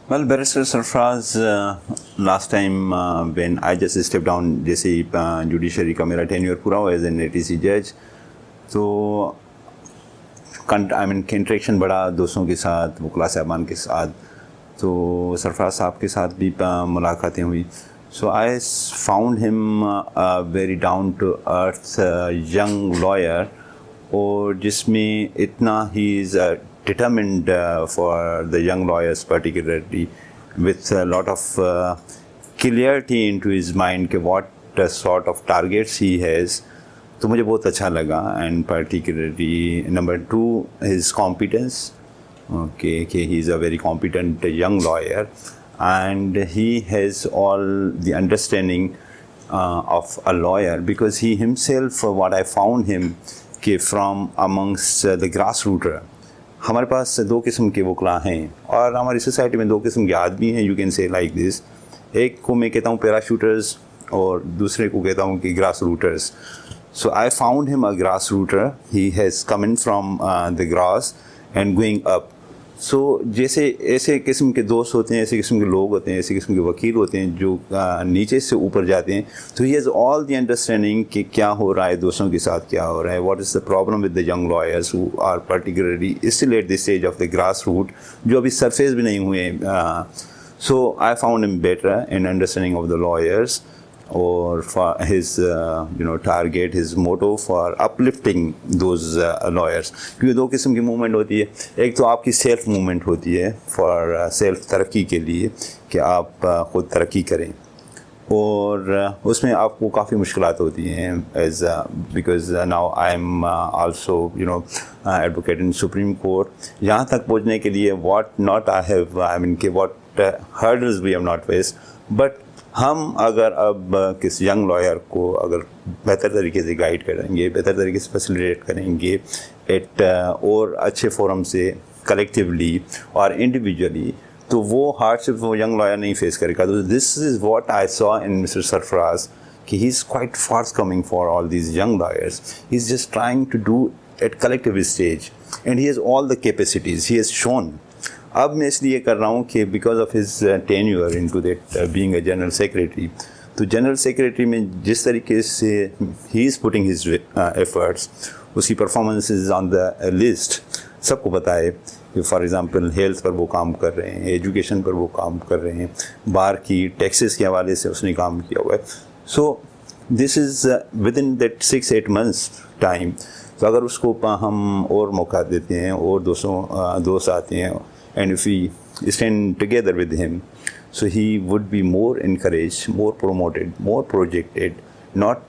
Well, Barrister Sarfraz, last time when I just stepped down जैसे judiciary का मेरा tenure पूरा हुआ एज एन ATC जज, तो आई मीन इंटरेक्शन बढ़ा दोस्तों के साथ, वकला साहबान के साथ, तो सरफराज साहब के साथ भी मुलाकातें हुई. So I found him very down to earth young lawyer, और जिसमें इतना ही is determined for the young lawyers particularly, with a lot of clarity into his mind कि what sort of targets he has. तो मुझे बहुत अच्छा लगा. And particularly number 2, his competence. Okay, he is a very competent young lawyer, and he has all the understanding of a lawyer, because he himself, what I found him कि from amongst the grassrooter, हमारे पास 2 किस्म के वकला हैं और हमारी society में 2 किस्म के आदमी हैं. You can say like this. एक को मैं कहता हूँ पैराशूटर्स और दूसरे को कहता हूँ कि grass rooters. So I found him a grass rooter. He has come in from the grass and going up. So जैसे ऐसे किस्म के दोस्त होते हैं, ऐसे किस्म के लोग होते हैं, ऐसे किस्म के वकील होते हैं जो नीचे से ऊपर जाते हैं, तो ही हैज़ ऑल द अंडरस्टैंडिंग कि क्या हो रहा है, दोस्तों के साथ क्या हो रहा है, what is the problem with the young lawyers who are particularly still at the stage of the grass root, जो अभी सरफेस भी नहीं हुए. So I found him better in understanding of the lawyers, or for his target, his motto for uplifting those lawyers. क्योंकि 2 किस्म की movement होती है. एक तो आपकी सेल्फ मूवमेंट होती है फॉर सेल्फ तरक्की के लिए कि आप ख़ुद तरक्की करें, और उसमें आपको काफ़ी मुश्किलात होती हैं as because now I am also advocate in Supreme Court. यहाँ तक पहुँचने के लिए what not I have, I mean कि what hurdles we have not faced, but हम अगर अब किस यंग लॉयर को अगर बेहतर तरीके से गाइड करेंगे, बेहतर तरीके से फैसिलिटेट करेंगे एट और अच्छे फोरम से कलेक्टिवली और इंडिविजुअली, तो वो हार्डशिप वो यंग लॉयर नहीं फेस करेगा. तो this is what I saw in mister Sarfaraz कि he is quite forthcoming for all these young lawyers. He is just trying to do at collective stage and he has all the capacities. He has shone. अब मैं इसलिए कर रहा हूँ कि because of his tenure into that being a general secretary, तो general secretary में जिस तरीके से he is putting his efforts, उसकी परफॉर्मेंसेस ऑन द लिस्ट सबको पता है कि फॉर एग्जांपल हेल्थ पर वो काम कर रहे हैं, एजुकेशन पर वो काम कर रहे हैं, बार की टैक्सेस के हवाले से उसने काम किया हुआ है. So this is with in that 6-8 months time. तो अगर उसको हम और मौका देते हैं और दोस्त आते हैं, and if we stand together with him, so he would be more encouraged, more promoted, more projected, not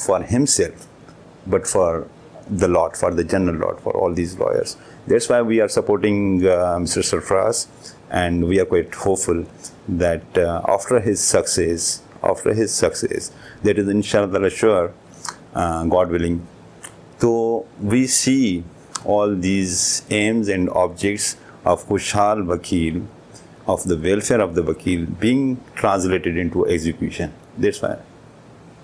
for himself, but for the lot, for the general lot, for all these lawyers. That's why we are supporting Mr. Sarfraz, and we are quite hopeful that after his success, that is inshallah sure, God willing, so we see all these aims and objects of Khushhal Vakil, of the welfare of the Vakil being translated into execution. That's why